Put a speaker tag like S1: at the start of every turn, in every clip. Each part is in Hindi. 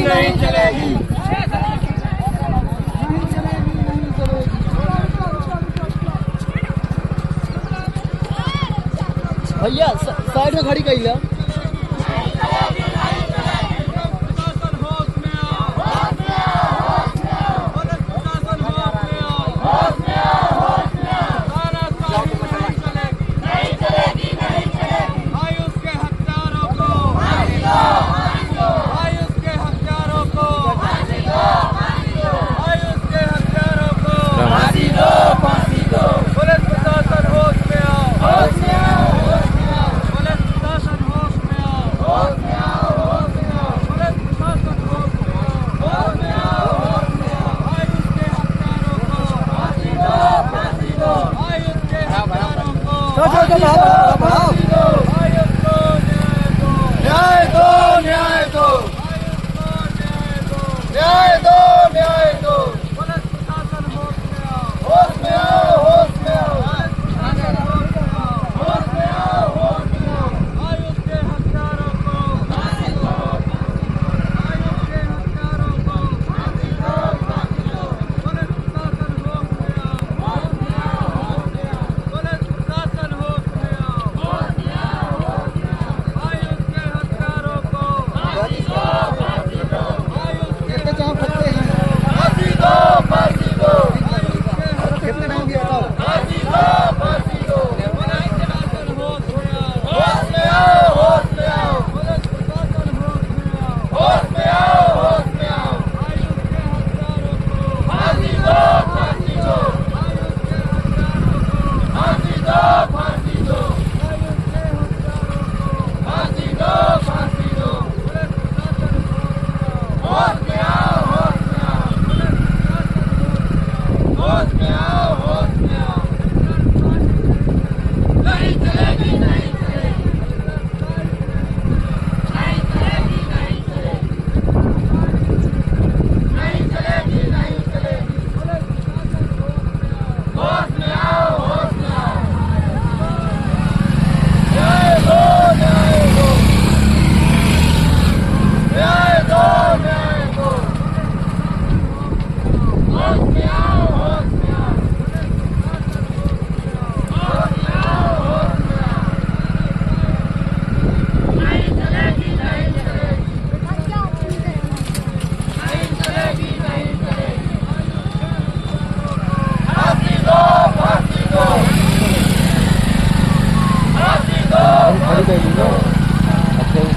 S1: नहीं चलेगी।
S2: भैया साइड में खड़ी कइला।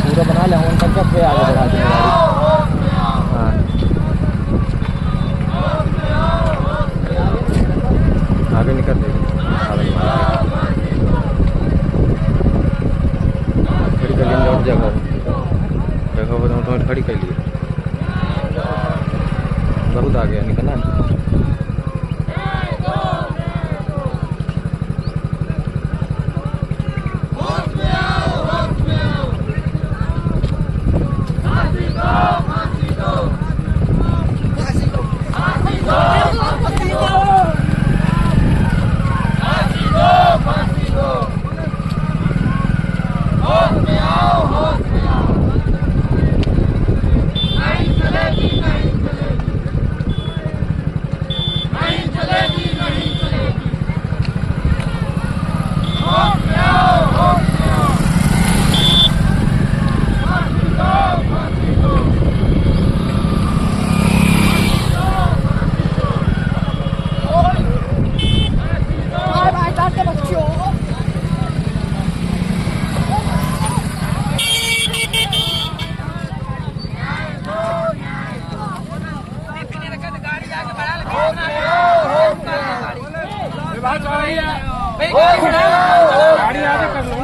S2: पूरा बना लिया उनका क्या फिर आगे बढ़ा देंगे आगे निकल देंगे खड़ी कर लिए लौट जगह बताऊँ तो खड़ी कर लिए बहुत आ गया निकलना
S1: गाड़ी आगे कर लो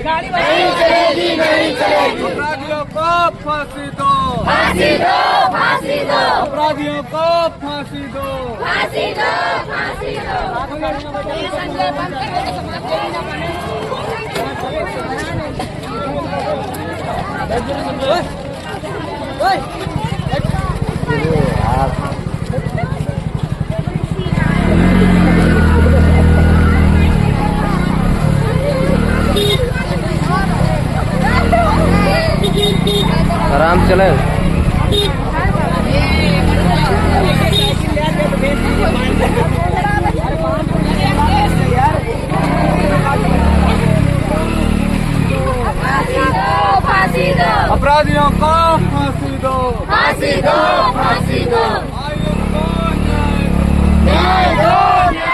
S1: नहीं चलेगी नहीं चलेगी। अपराधियों को फांसी दो फांसी दो फांसी दो। अपराधियों को फांसी दो फांसी दो फांसी दो।
S2: आराम चले।
S1: अपराधियों को फांसी दो,
S3: फांसी दो, फांसी दो,
S1: आयोग को
S3: न्याय दो, न्याय